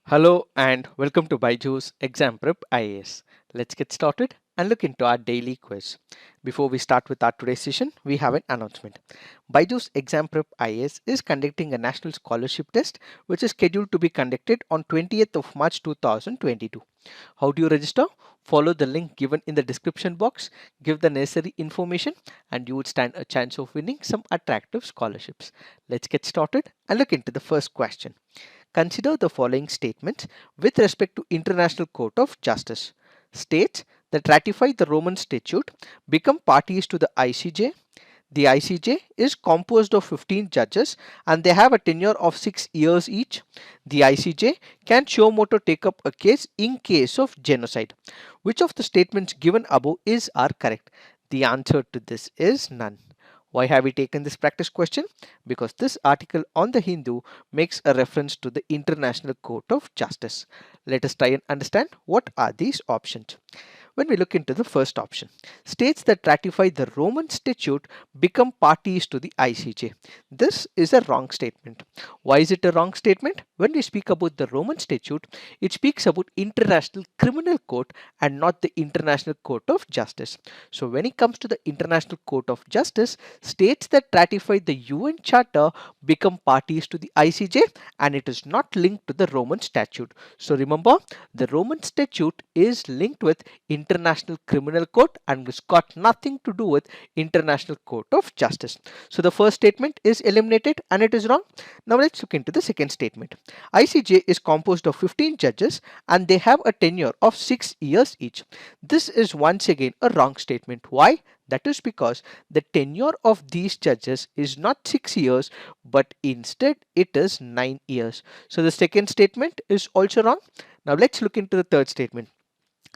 Hello and welcome to BYJU'S Exam Prep IAS. Let's get started and look into our daily quiz. Before we start with our today's session, we have an announcement. BYJU'S Exam Prep IAS is conducting a national scholarship test which is scheduled to be conducted on 20th of March 2022. How do you register? Follow the link given in the description box, give the necessary information and you would stand a chance of winning some attractive scholarships. Let's get started and look into the first question. Consider the following statements with respect to International Court of Justice. States that ratify the Roman Statute become parties to the ICJ. The ICJ is composed of 15 judges and they have a tenure of 6 years each. The ICJ can show moto take up a case in case of genocide. Which of the statements given above are correct? The answer to this is none. Why have we taken this practice question? Because this article on the Hindu makes a reference to the International Court of Justice. Let us try and understand what are these options. When we look into the first option, states that ratify the Roman Statute become parties to the ICJ. This is a wrong statement. Why is it a wrong statement? When we speak about the Roman Statute, it speaks about International Criminal Court and not the International Court of Justice. So when it comes to the International Court of Justice, states that ratify the UN Charter become parties to the ICJ and it is not linked to the Roman Statute. So remember, the Roman Statute is linked with International Criminal Court and it's got nothing to do with International Court of Justice. So the first statement is eliminated and it is wrong. Now let's look into the second statement. ICJ is composed of 15 judges and they have a tenure of 6 years each. This is once again a wrong statement. Why? That is because the tenure of these judges is not 6 years but instead it is 9 years. So the second statement is also wrong. Now let's look into the third statement.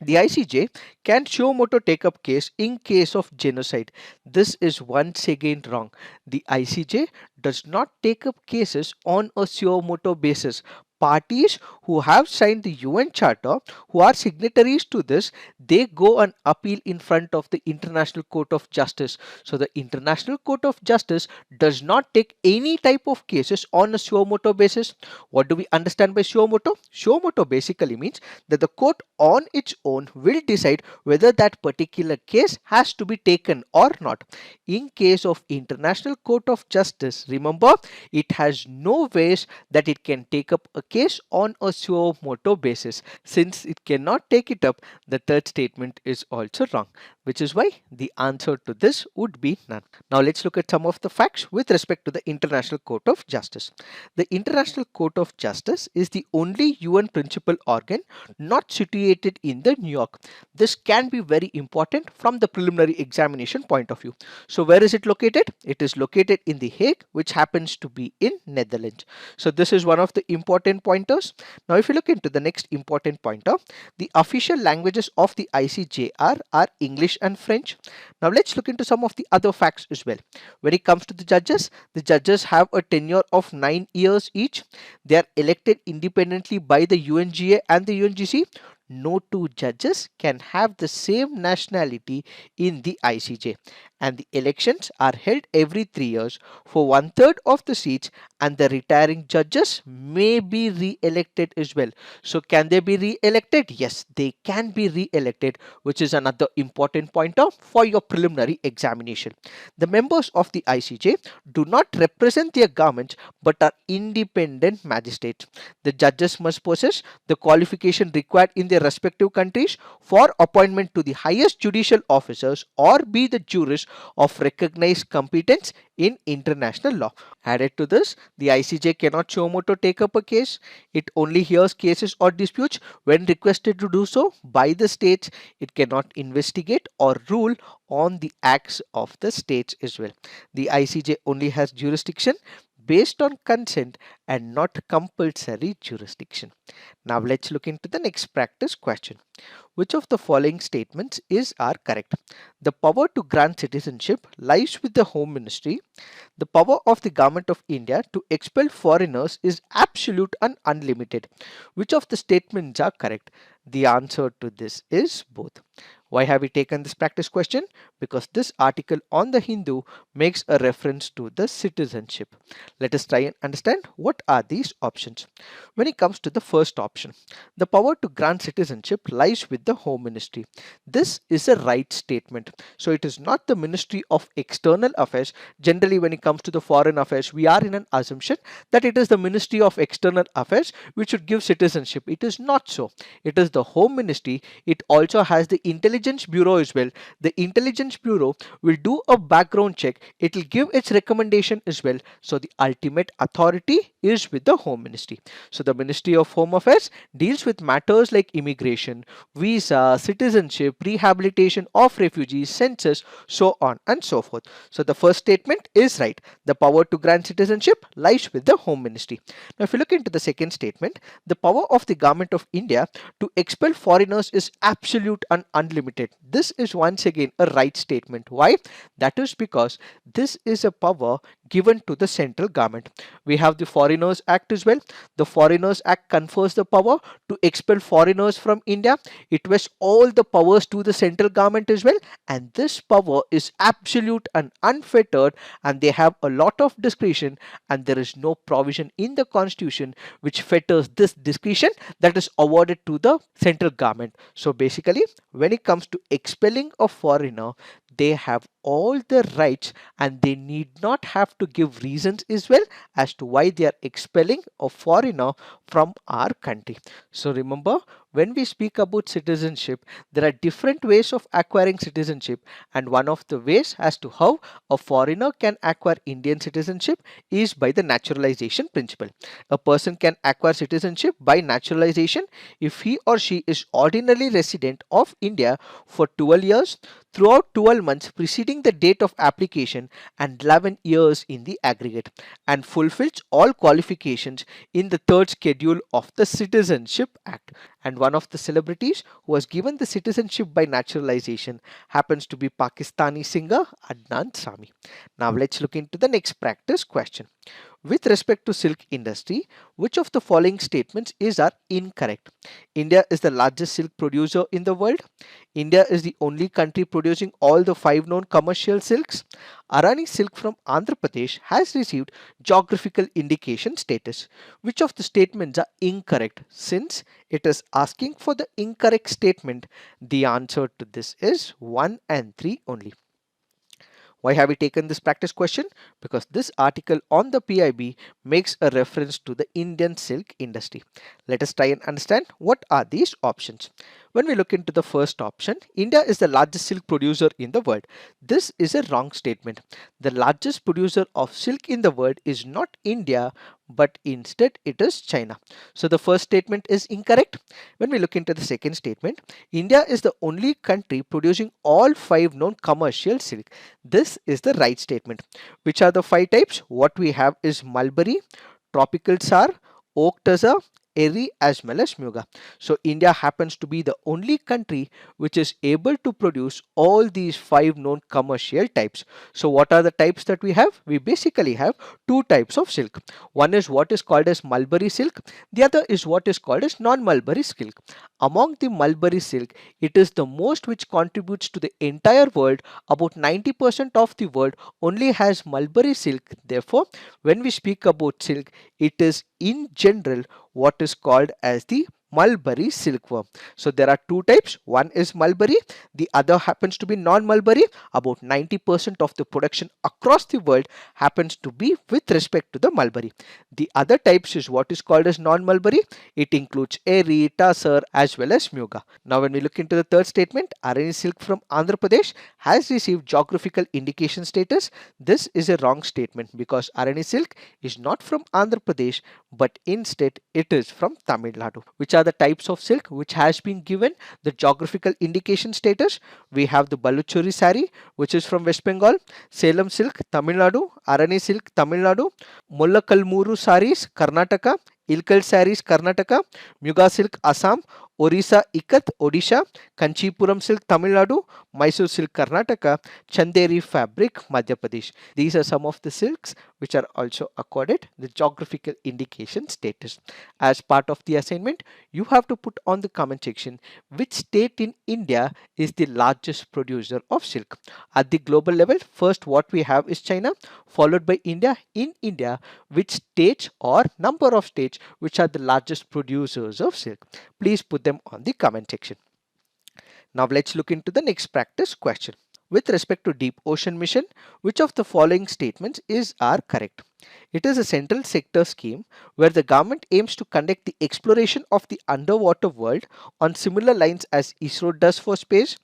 The ICJ can show moto take up case in case of genocide. This is once again wrong. The ICJ does not take up cases on a suo moto basis. Parties who have signed the UN Charter, who are signatories to this, they go and appeal in front of the International Court of Justice. So the International Court of Justice does not take any type of cases on a suo moto basis. What do we understand by suo moto? Suo moto basically means that the court on its own will decide whether that particular case has to be taken or not. In case of International Court of Justice, remember, it has no ways that it can take up a case on a suo moto basis. Since it cannot take it up, the third statement is also wrong, which is why the answer to this would be none. Now let's look at some of the facts with respect to the International Court of Justice. The International Court of Justice is the only UN principal organ not situated in the New York. This can be very important from the preliminary examination point of view. So where is it located? It is located in The Hague, which happens to be in Netherlands. So this is one of the important pointers. Now if you look into the next important pointer, the official languages of the ICJ are English and French. Now let's look into some of the other facts as well. When it comes to the judges have a tenure of 9 years each. They are elected independently by the UNGA and the UNGC. No two judges can have the same nationality in the ICJ, and the elections are held every 3 years for 1/3 of the seats, and the retiring judges may be re-elected as well. So can they be re-elected? Yes, they can be re-elected, which is another important pointer for your preliminary examination. The members of the ICJ do not represent their governments but are independent magistrates. The judges must possess the qualification required in their respective countries for appointment to the highest judicial officers or be the jurists of recognized competence in international law. Added to this, the ICJ cannot show moto take up a case. It only hears cases or disputes when requested to do so by the states. It cannot investigate or rule on the acts of the states as well. The ICJ only has jurisdiction based on consent and not compulsory jurisdiction. Now let's look into the next practice question. Which of the following statements are correct? The power to grant citizenship lies with the Home Ministry. The power of the Government of India to expel foreigners is absolute and unlimited. Which of the statements are correct? The answer to this is both. Why have we taken this practice question? Because this article on the Hindu makes a reference to the citizenship. Let us try and understand what are these options. When it comes to the first option, the power to grant citizenship lies with the Home Ministry. This is a right statement. So it is not the Ministry of External Affairs. Generally, when it comes to the foreign affairs, we are in an assumption that it is the Ministry of External Affairs which should give citizenship. It is not so. It is the Home Ministry. It also has the Intelligence Bureau as well. The Intelligence Bureau will do a background check. It will give its recommendation as well. So the ultimate authority is with the Home Ministry. So the Ministry of Home Affairs deals with matters like immigration, visa, citizenship, rehabilitation of refugees, census, so on and so forth. So the first statement is right. The power to grant citizenship lies with the Home Ministry. Now if you look into the second statement, the power of the Government of India to expel foreigners is absolute and unlimited. This is once again a right statement. Why? That is because this is a power given to the central government. We have the Foreigners Act as well. The Foreigners Act confers the power to expel foreigners from India. It vests all the powers to the central government as well, and this power is absolute and unfettered, and they have a lot of discretion, and there is no provision in the constitution which fetters this discretion that is awarded to the central government. So basically, when it comes to expelling a foreigner, they have all the rights and they need not have to give reasons as well as to why they are expelling a foreigner from our country. So remember, when we speak about citizenship, there are different ways of acquiring citizenship, and one of the ways as to how a foreigner can acquire Indian citizenship is by the naturalization principle. A person can acquire citizenship by naturalization if he or she is ordinarily resident of India for 12 years throughout 12 months preceding the date of application and 11 years in the aggregate, and fulfills all qualifications in the third schedule of the Citizenship Act. And one of the celebrities who was given the citizenship by naturalization happens to be Pakistani singer Adnan Sami. Now let's look into the next practice question. With respect to silk industry, which of the following statements are incorrect? India is the largest silk producer in the world. India is the only country producing all the 5 known commercial silks. Arani silk from Andhra Pradesh has received geographical indication status. Which of the statements are incorrect? Since it is asking for the incorrect statement, the answer to this is 1 and 3 only. Why have we taken this practice question? Because this article on the PIB makes a reference to the Indian silk industry. Let us try and understand what are these options. When we look into the first option, India is the largest silk producer in the world. This is a wrong statement. The largest producer of silk in the world is not India, but instead it is China. So the first statement is incorrect. When we look into the second statement, India is the only country producing all 5 known commercial silk. This is the right statement. Which are the 5 types? What we have is mulberry, tropical sar, oak tazza, eri as well as muga. So India happens to be the only country which is able to produce all these 5 known commercial types. So what are the types that we have? We basically have 2 types of silk. One is what is called as mulberry silk. The other is what is called as non-mulberry silk. Among the mulberry silk, it is the most which contributes to the entire world. About 90% of the world only has mulberry silk. Therefore, when we speak about silk, it is in general what is called as the mulberry silkworm. So there are 2 types. One is mulberry, the other happens to be non-mulberry. About 90% of the production across the world happens to be with respect to the mulberry. The other types is what is called as non-mulberry. It includes eri, tassar as well as muga. Now when we look into the third statement, Arani silk from Andhra Pradesh has received geographical indication status. This is a wrong statement because Arani silk is not from Andhra Pradesh, but instead it is from Tamil Nadu. Which are the types of silk which has been given the geographical indication status? We have the Baluchuri sari, which is from West Bengal, Salem silk, Tamil Nadu, Arani silk, Tamil Nadu, Mullakalmuru saris, Karnataka, Ilkal saris, Karnataka, Muga silk, Assam, Orissa Ikat, Odisha, Kanchipuram silk, Tamil Nadu, Mysore silk, Karnataka, Chanderi fabric, Madhya Pradesh. These are some of the silks which are also accorded the geographical indication status. As part of the assignment, you have to put on the comment section which state in India is the largest producer of silk. At the global level, first what we have is China, followed by India. In India, which states or number of states which are the largest producers of silk? Please put them on the comment section. Now let's look into the next practice question. With respect to deep ocean mission, which of the following statements are correct? It is a central sector scheme where the government aims to conduct the exploration of the underwater world on similar lines as ISRO does for space.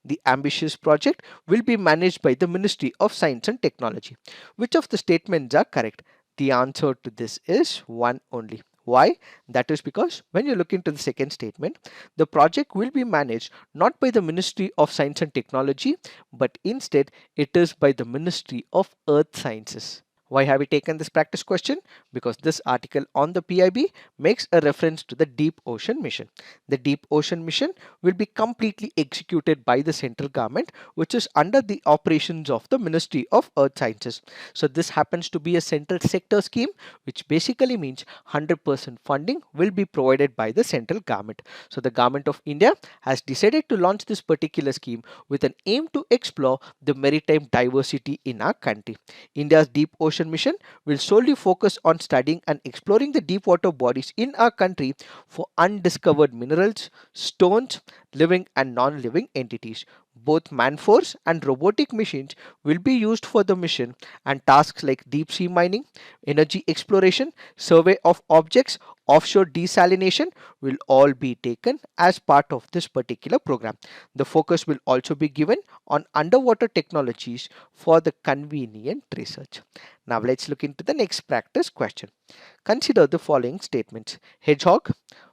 The ambitious project will be managed by the Ministry of Science and Technology. Which of the statements are correct? The answer to this is one only. Why? That is because when you look into the second statement, the project will be managed not by the Ministry of Science and Technology, but instead it is by the Ministry of Earth Sciences. Why have we taken this practice question? Because this article on the PIB makes a reference to the Deep Ocean Mission. The Deep Ocean Mission will be completely executed by the central government, which is under the operations of the Ministry of Earth Sciences. So this happens to be a central sector scheme, which basically means 100% funding will be provided by the central government. So the government of India has decided to launch this particular scheme with an aim to explore the maritime diversity in our country. India's Deep Ocean Mission will solely focus on studying and exploring the deep water bodies in our country for undiscovered minerals, stones, living and non-living entities. Both man force and robotic machines will be used for the mission, and tasks like deep sea mining, energy exploration, survey of objects, offshore desalination will all be taken as part of this particular program. The focus will also be given on underwater technologies for the convenient research. Now let's look into the next practice question. Consider the following statements. Hedgehog,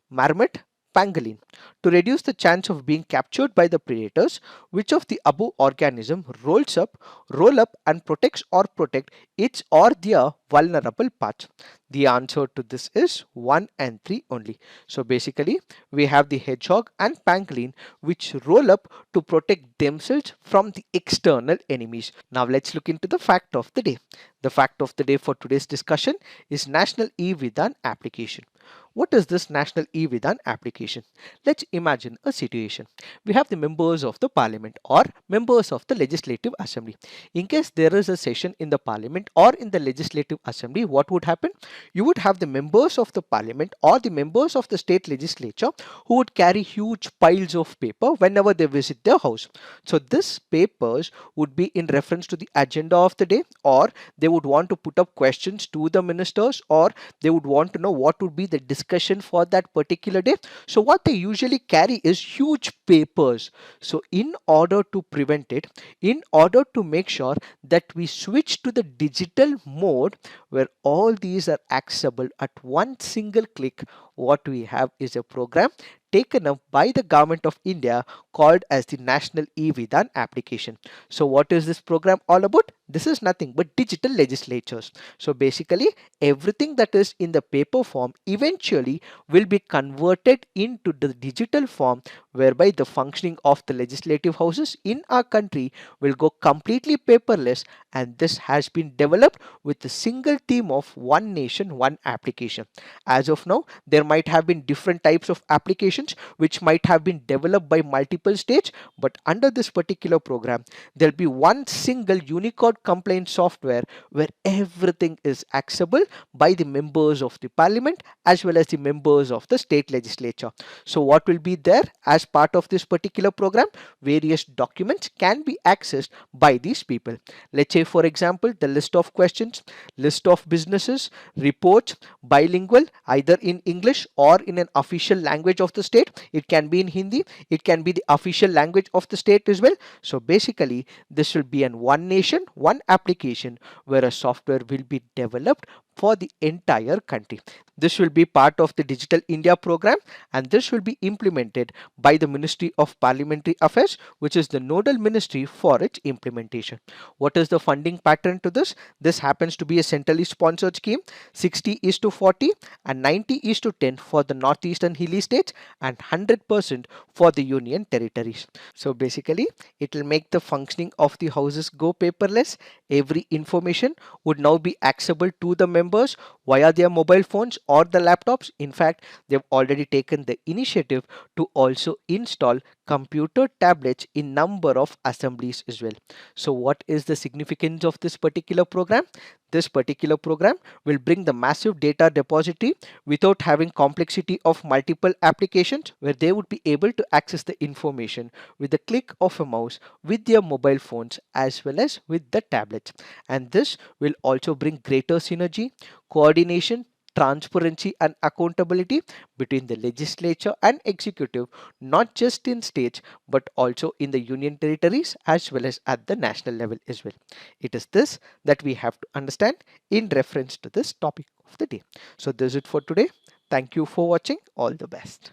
marmot, pangolin. To reduce the chance of being captured by the predators, which of the above organism roll up and protects or protect its or their vulnerable parts? The answer to this is 1 and 3 only. So basically we have the hedgehog and pangolin which roll up to protect themselves from the external enemies. Now let's look into the fact of the day. The fact of the day for today's discussion is National e-Vidhan application. What is this National e-Vidhan application? Let's imagine a situation. We have the members of the parliament or members of the legislative assembly. In case there is a session in the parliament or in the legislative assembly, what would happen? You would have the members of the parliament or the members of the state legislature who would carry huge piles of paper whenever they visit their house. So these papers would be in reference to the agenda of the day, or they would want to put up questions to the ministers, or they would want to know what would be the discussion for that particular day. So what they usually carry is huge papers. So in order to prevent it, in order to make sure that we switch to the digital mode where all these are accessible at one single click, what we have is a program taken up by the government of India called as the National e-Vidhan application. So what is this program all about? This is nothing but digital legislatures. So basically everything that is in the paper form eventually will be converted into the digital form, whereby the functioning of the legislative houses in our country will go completely paperless, and this has been developed with the single theme of one nation, one application. As of now, there might have been different types of applications which might have been developed by multiple states, but under this particular program there will be one single Unicode compliant software where everything is accessible by the members of the parliament as well as the members of the state legislature. So what will be there as part of this particular program? Various documents can be accessed by these people. Let's say for example the list of questions, list of businesses, reports, bilingual either in English or in an official language of the state. It can be in Hindi, it can be the official language of the state as well. So basically this will be an one nation, one application where a software will be developed for the entire country. This will be part of the Digital India program, and this will be implemented by the Ministry of Parliamentary Affairs, which is the nodal ministry for its implementation. What is the funding pattern to this? This happens to be a centrally sponsored scheme, 60 is to 40 and 90 is to 10 for the northeastern hilly states and 100% for the union territories. So basically, it will make the functioning of the houses go paperless. Every information would now be accessible to the members via their mobile phones or the laptops. In fact, they've already taken the initiative to also install computer tablets in number of assemblies as well. So what is the significance of this particular program? This particular program will bring the massive data depository without having complexity of multiple applications, where they would be able to access the information with the click of a mouse with their mobile phones as well as with the tablets. And this will also bring greater synergy, coordination, transparency and accountability between the legislature and executive, not just in states but also in the union territories as well as at the national level as well. It is this that we have to understand in reference to this topic of the day. So this is it for today. Thank you for watching. All the best.